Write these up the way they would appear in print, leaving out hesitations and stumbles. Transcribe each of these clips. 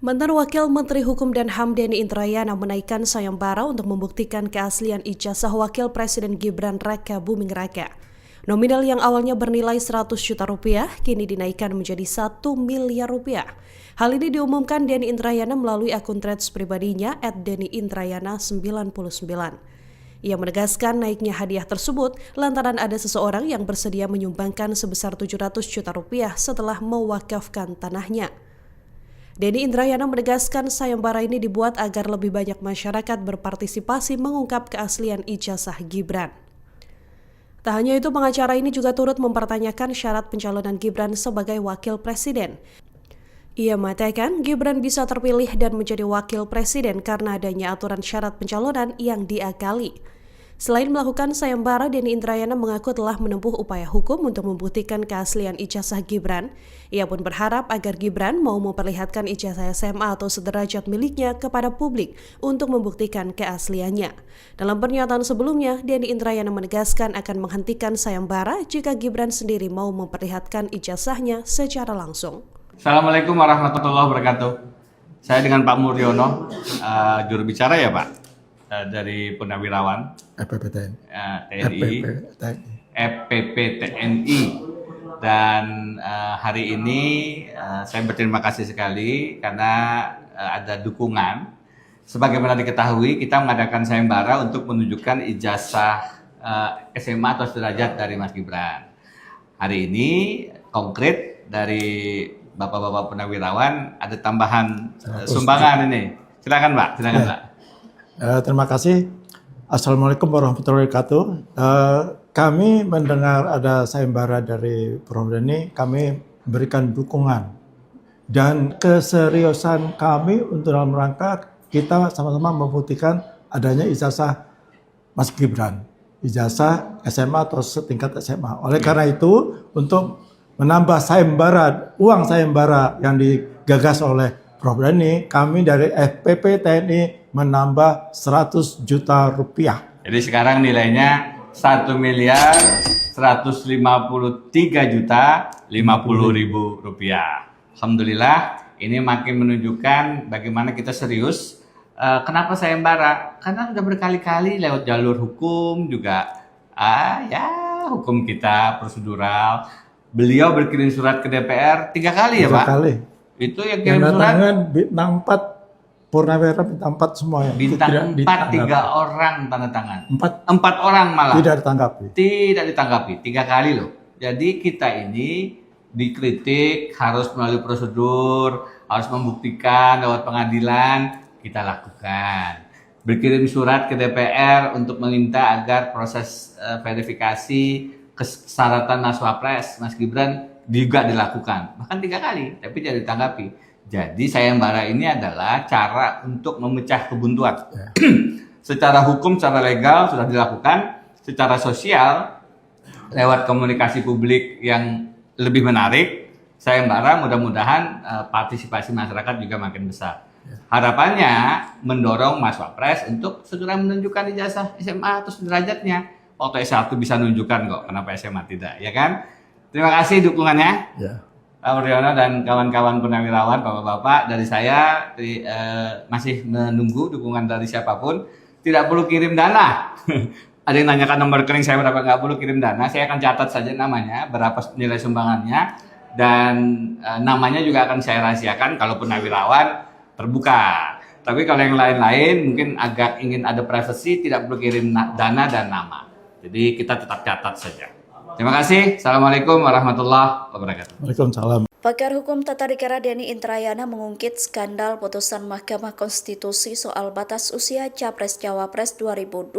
Mantan Wakil Menteri Hukum dan HAM Denny Indrayana menaikkan sayembara untuk membuktikan keaslian ijazah Wakil Presiden Gibran Raka Buming Raka. Nominal yang awalnya bernilai 100 juta rupiah kini dinaikkan menjadi 1 miliar rupiah. Hal ini diumumkan Denny Indrayana melalui akun threads pribadinya @dennyindrayana99. Ia menegaskan naiknya hadiah tersebut lantaran ada seseorang yang bersedia menyumbangkan sebesar 700 juta rupiah setelah mewakafkan tanahnya. Denny Indrayana menegaskan sayembara ini dibuat agar lebih banyak masyarakat berpartisipasi mengungkap keaslian ijazah Gibran. Tak hanya itu, pengacara ini juga turut mempertanyakan syarat pencalonan Gibran sebagai wakil presiden. Ia mengatakan Gibran bisa terpilih dan menjadi wakil presiden karena adanya aturan syarat pencalonan yang diakali. Selain melakukan sayembara, Denny Indrayana mengaku telah menempuh upaya hukum untuk membuktikan keaslian ijazah Gibran. Ia pun berharap agar Gibran mau memperlihatkan ijazah SMA atau sederajat miliknya kepada publik untuk membuktikan keasliannya. Dalam pernyataan sebelumnya, Denny Indrayana menegaskan akan menghentikan sayembara jika Gibran sendiri mau memperlihatkan ijazahnya secara langsung. Assalamualaikum warahmatullahi wabarakatuh. Saya dengan Pak Muryono, juru bicara ya Pak, dari Purnawirawan FPP TNI. Dan hari ini saya berterima kasih sekali karena ada dukungan. Sebagaimana diketahui, kita mengadakan sayembara untuk menunjukkan ijazah SMA atau sederajat dari Mas Gibran. Hari ini konkret dari Bapak-bapak Purnawirawan ada tambahan sumbangan ini. Silakan Pak, silakan Pak. Terima kasih. Assalamualaikum warahmatullahi wabarakatuh. Kami mendengar ada sayembara dari Prof. Denny, kami berikan dukungan dan keseriusan kami untuk dalam rangka kita sama-sama membuktikan adanya ijazah Mas Gibran, ijazah SMA atau setingkat SMA. Oleh karena itu, untuk menambah sayembara, uang sayembara yang digagas oleh Prof. Denny, kami dari FPP TNI menambah 100 juta rupiah. Jadi sekarang nilainya 1 miliar 153 juta 50 ribu rupiah. Alhamdulillah, ini makin menunjukkan bagaimana kita serius. Kenapa sayembara? Karena sudah berkali-kali lewat jalur hukum juga. Hukum kita prosedural. Beliau berkirim surat ke DPR 3 kali ya Pak? 3 kali. Itu yang kirim surat? Bintang 4, Purnawirawan bintang 4 semua ya. Bintang 4, 3 orang tanda tangan. 4 orang malah. Tidak ditanggapi. Tidak ditanggapi, 3 kali loh. Jadi kita ini dikritik harus melalui prosedur, harus membuktikan lewat pengadilan, kita lakukan. Berkirim surat ke DPR untuk meminta agar proses verifikasi kesyaratan Naswapres Mas Gibran juga dilakukan, bahkan 3 kali, tapi tidak ditanggapi. Jadi sayembara ini adalah cara untuk memecah kebuntuan. Secara hukum, secara legal sudah dilakukan, secara sosial lewat komunikasi publik yang lebih menarik, sayembara mudah-mudahan partisipasi masyarakat juga makin besar. Harapannya mendorong Mas Wapres untuk segera menunjukkan ijazah SMA atau sederajatnya. Waktu S1 bisa nunjukkan kok, kenapa SMA tidak, ya kan? Terima kasih dukungannya, ya. Pak Muryono dan kawan-kawan Purnawirawan, bapak-bapak. Dari saya masih menunggu dukungan dari siapapun. Tidak perlu kirim dana. Ada yang nanyakan nomor rekening saya berapa, nggak perlu kirim dana. Saya akan catat saja namanya, berapa nilai sumbangannya, dan namanya juga akan saya rahasiakan kalau Purnawirawan terbuka. Tapi kalau yang lain-lain mungkin agak ingin ada privasi, tidak perlu kirim dana dan nama. Jadi kita tetap catat saja. Terima kasih. Assalamualaikum warahmatullahi wabarakatuh. Waalaikumsalam. Pakar Hukum Tata Negara Denny Indrayana mengungkit skandal putusan Mahkamah Konstitusi soal batas usia Capres-Cawapres 2024.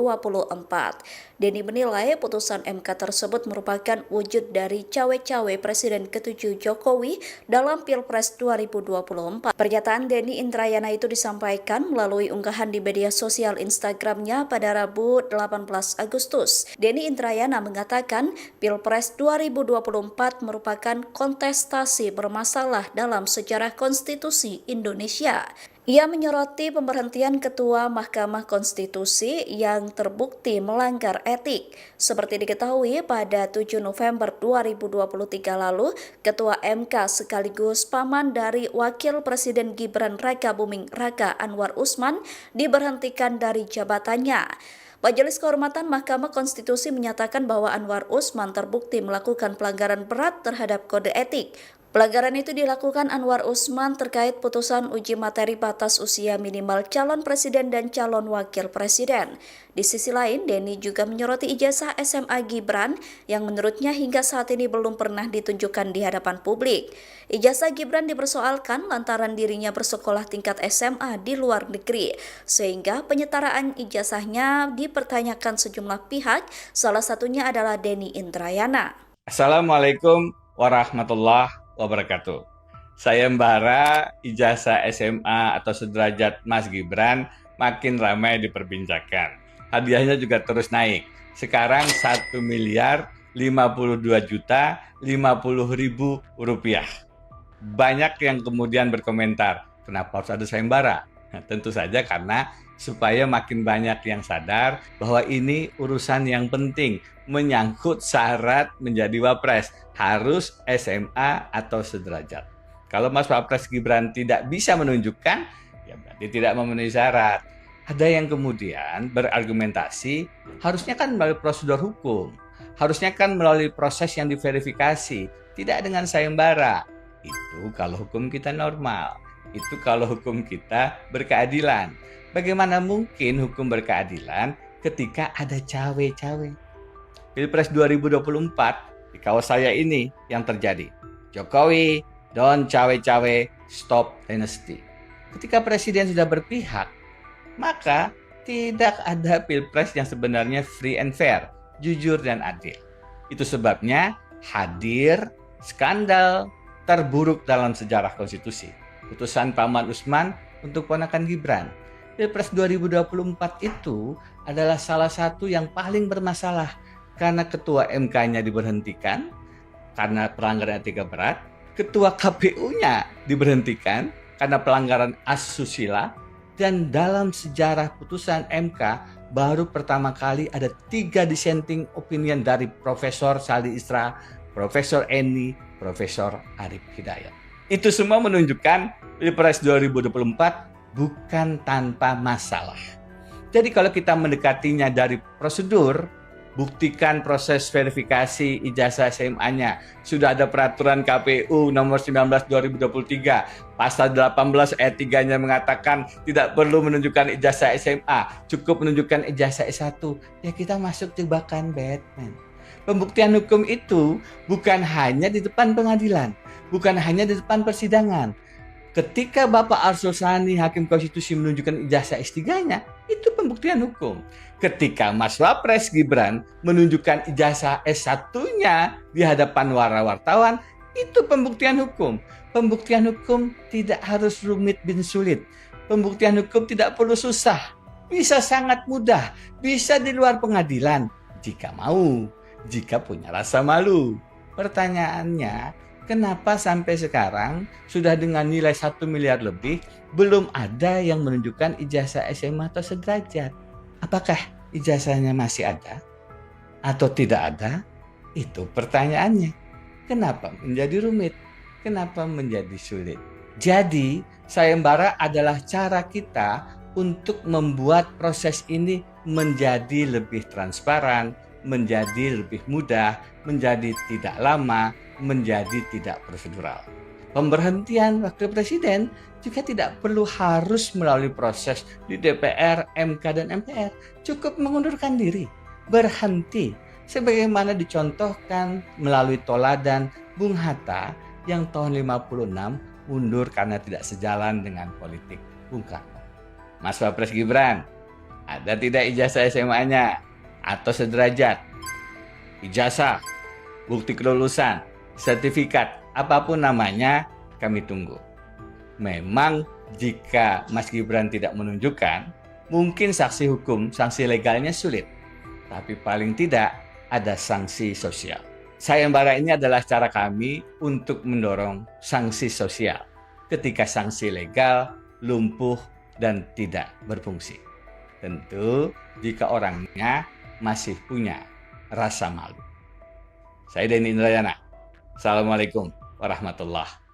Denny menilai putusan MK tersebut merupakan wujud dari cawe-cawe Presiden ke-7 Jokowi dalam Pilpres 2024. Pernyataan Denny Indrayana itu disampaikan melalui unggahan di media sosial Instagramnya pada Rabu 18 Agustus. Denny Indrayana mengatakan Pilpres 2024 merupakan kontestasi bermasalah dalam sejarah konstitusi Indonesia. Ia menyoroti pemberhentian Ketua Mahkamah Konstitusi yang terbukti melanggar etik. Seperti diketahui pada 7 November 2023 lalu, Ketua MK sekaligus paman dari Wakil Presiden Gibran Raka Buming Raka Anwar Usman diberhentikan dari jabatannya. Majelis Kehormatan Mahkamah Konstitusi menyatakan bahwa Anwar Usman terbukti melakukan pelanggaran berat terhadap kode etik. Pelanggaran itu dilakukan Anwar Usman terkait putusan uji materi batas usia minimal calon presiden dan calon wakil presiden. Di sisi lain, Denny juga menyoroti ijazah SMA Gibran yang menurutnya hingga saat ini belum pernah ditunjukkan di hadapan publik. Ijazah Gibran dipersoalkan lantaran dirinya bersekolah tingkat SMA di luar negeri, sehingga penyetaraan ijazahnya dipertanyakan sejumlah pihak, salah satunya adalah Denny Indrayana. Assalamualaikum warahmatullahi wabarakatuh. Saya Mbara, ijazah SMA atau sederajat Mas Gibran makin ramai diperbincangkan. Hadiahnya juga terus naik. Sekarang 1.052.050.000 rupiah. Banyak yang kemudian berkomentar, kenapa harus ada sayembara? Nah, tentu saja karena supaya makin banyak yang sadar bahwa ini urusan yang penting, menyangkut syarat menjadi wapres, harus SMA atau sederajat. Kalau Mas Wapres Gibran tidak bisa menunjukkan, ya berarti tidak memenuhi syarat. Ada yang kemudian berargumentasi, harusnya kan melalui prosedur hukum, harusnya kan melalui proses yang diverifikasi, tidak dengan sayembara. Itu kalau hukum kita normal, itu kalau hukum kita berkeadilan. Bagaimana mungkin hukum berkeadilan ketika ada cawe-cawe? Pilpres 2024 di kaos saya ini yang terjadi. Jokowi, don't cawe-cawe, stop dynasty. Ketika presiden sudah berpihak, maka tidak ada pilpres yang sebenarnya free and fair, jujur dan adil. Itu sebabnya hadir skandal terburuk dalam sejarah konstitusi. Putusan Paman Usman untuk ponakan Gibran. Pilpres 2024 itu adalah salah satu yang paling bermasalah karena ketua MK-nya diberhentikan karena pelanggaran etika berat, ketua KPU-nya diberhentikan karena pelanggaran asusila, dan dalam sejarah putusan MK baru pertama kali ada 3 dissenting opinion dari Profesor Saldi Isra, Profesor Eni, Profesor Arif Hidayat. Itu semua menunjukkan Pilpres 2024 bukan tanpa masalah. Jadi kalau kita mendekatinya dari prosedur, buktikan proses verifikasi ijazah SMA-nya. Sudah ada peraturan KPU nomor 19 2023. Pasal 18 ayat 3-nya mengatakan tidak perlu menunjukkan ijazah SMA, cukup menunjukkan ijazah S1. Ya kita masuk jebakan Batman. Pembuktian hukum itu bukan hanya di depan pengadilan, bukan hanya di depan persidangan. Ketika Bapak Arsul Sani, Hakim Konstitusi menunjukkan ijazah S3-nya, itu pembuktian hukum. Ketika Mas Wapres Gibran menunjukkan ijazah S1-nya di hadapan wartawan, itu pembuktian hukum. Pembuktian hukum tidak harus rumit bin sulit. Pembuktian hukum tidak perlu susah. Bisa sangat mudah, bisa di luar pengadilan, jika mau, jika punya rasa malu. Pertanyaannya, kenapa sampai sekarang sudah dengan nilai 1 miliar lebih belum ada yang menunjukkan ijazah SMA atau sederajat? Apakah ijazahnya masih ada atau tidak ada? Itu pertanyaannya. Kenapa menjadi rumit? Kenapa menjadi sulit? Jadi, sayembara adalah cara kita untuk membuat proses ini menjadi lebih transparan, menjadi lebih mudah, menjadi tidak lama, menjadi tidak prosedural. Pemberhentian wakil presiden juga tidak perlu harus melalui proses di DPR, MK, dan MPR. Cukup mengundurkan diri, berhenti, sebagaimana dicontohkan melalui toladan Bung Hatta yang tahun 56 mundur karena tidak sejalan dengan politik Bung Karno. Mas Wapres Gibran, ada tidak ijazah SMA-nya atau sederajat? Ijazah, bukti kelulusan, sertifikat, apapun namanya, kami tunggu. Memang jika Mas Gibran tidak menunjukkan, mungkin sanksi hukum, sanksi legalnya sulit. Tapi paling tidak ada sanksi sosial. sayembara ini adalah cara kami untuk mendorong sanksi sosial ketika sanksi legal lumpuh dan tidak berfungsi. Tentu jika orangnya masih punya rasa malu. Saya Denny Indrayana. Assalamualaikum warahmatullahi